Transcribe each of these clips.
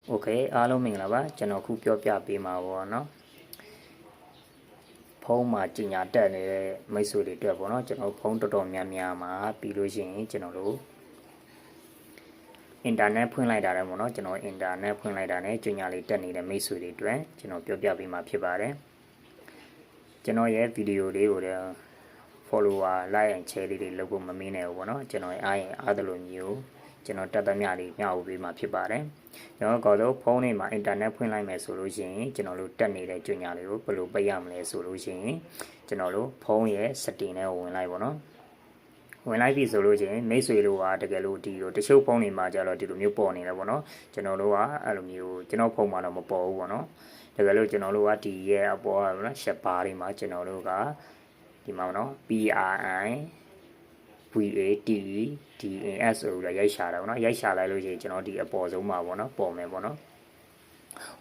โอเคအားလုံးမင်္ဂလာပါကျွန်တော်ခုပြောပြပေးမှာပေါ့နော်ဖုန်းမှာကြီးညာတက်နေတဲ့မိတ်ဆွေတွေအတွက်ပေါ့နော်ကျွန်တော်ဖုန်းတော်တော်များများမှာပြီးလို့ရှိရင်ကျွန်တော်တို့အင်တာနက်ဖွင့်လိုက်တာလည်းပေါ့နော်ကျွန်တော်အင်တာနက်ဖွင့်လိုက်တာနဲ့ကြီးညာလေးတက်နေတဲ့မိတ်ဆွေတွေအတွက်ကျွန်တော်ပြောပြပေးမှာဖြစ်ပါတယ်ကျွန်တော်ရဲ့ဗီဒီယိုလေးကိုလည်း follower like and share လေးတွေလုပ်ဖို့မမင်းနဲ့ဘူးပေါ့နော်ကျွန်တော်အားသလိုမျိုးကျွန်တော်တက်သမျှလေးမျှဝေပေးမှာဖြစ်ပါတယ်ကျွန်တော်ကတော့ဖုန်းလေးမှာအင်တာနက်ဖွင့်လိုက်မယ်ဆိုလို့ရှိရင်ကျွန်တော်တို့တက်နေတဲ့ကြွညာလေးကိုဘယ်လိုပိတ်ရမလဲဆိုလို့ရှိရင်ကျွန်တော်တို့ဖုန်းရဲ့ setting နဲ့ဝင်လိုက်ပါတော့ဝင်လိုက်ပြီဆိုလို့ရှိရင်မိတ်ဆွေတို့ကတကယ်လို့ဒီလိုတချို့ဖုန်းတွေမှာကျတော့ဒီလိုမျိုးပေါ်နေတယ်ပေါ့နော်ကျွန်တော်တို့ကအဲ့လိုမျိုးကျွန်တော်ဖုန်းမှာတော့မပေါ်ဘူးပေါ့နော်တကယ်လို့ကျွန်တော်တို့ကဒီရဲ့အပေါ်ကပေါ့နော် share bar တွေမှာကျွန်တော်တို့ကဒီမှာပေါ့နော် PRI VATDAS ဆိုပြီးရိုက်ရှာတာပေါ့နော်ရိုက်ရှာလိုက်လို့ရှိရင်ကျွန်တော်ဒီအပေါ်ဆုံးမှာပေါ့နော်ပေါ်မယ်ပေါ့နော်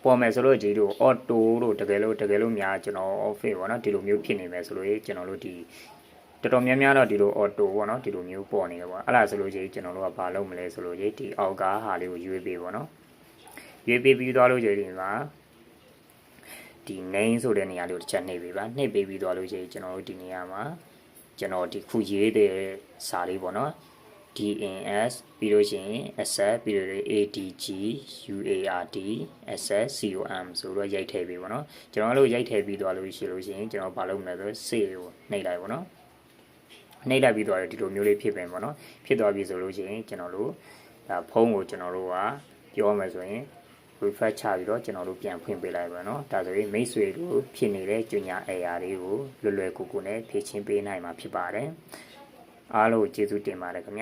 ပေါ်မယ်ဆိုလို့ဒီလို auto လို့တကယ်လို့များကျွန်တော် office ပေါ့နော်ဒီလိုမျိုးဖြစ်နေမယ်ဆိုလို့ကျွန်တော်တို့ဒီတော်တော်များများတော့ဒီလို auto ပေါ့နော်ဒီလိုမျိုးပေါ်နေတယ်ပေါ့အဲ့ဒါဆိုလို့ရှိရင်ကျွန်တော်တို့ကဘာလုပ်မလဲဆိုလို့ဒီအောက်ကဟာလေးကိုရွေးပေးပေါ့နော်ရွေးပေးပြီးသွားလို့ရှိရင်ဒီမှာဒီ name ဆိုတဲ့နေရာလေးကိုတစ်ချက်နှိပ်ပေးပါနှိပ်ပေးပြီးသွားလို့ရှိရင်ကျွန်တော်တို့ဒီနေရာမှာကျွန်တော်ဒီခုရေးတဲ့စာလေးပေါ့နော် DNS ပြီးလို့ရှိရင် asset ပြီးလို့ ADG UARD asset COM ဆိုတော့ရိုက်ထည့်ပေးပေါ့နော်ကျွန်တော်တို့ရိုက်ထည့်ပြီးသွားလို့ရှိရင်ကျွန်တော်ဘာလုပ်မလဲဆို save ကိုနှိပ်လိုက်ပေါ့နော်နှိပ်လိုက်ပြီးသွားတော့ဒီလိုမျိုးလေးဖြစ်ပြန်ပေါ့နော်ဖြစ်သွားပြီဆိုလို့ရှိရင်ကျွန်တော်တို့ဒါဖုန်းကိုကျွန်တော်တို့ကပြောမယ်ဆိုရင် refresh ချပြီးတော့ကျွန်တော်တို့ပြန်ဖွင့်ပေးလိုက်ပါเนาะဒါဆိုရင်မိတ်ဆွေတို့ဖြစ်နေတဲ့ကြညာ AR လေးကိုလွယ်လွယ်ကူကူနဲ့ဖြည့်ချင်းပေးနိုင်မှာဖြစ်ပါတယ်အားလုံးကျေးဇူးတင်ပါတယ်ခင်ဗျ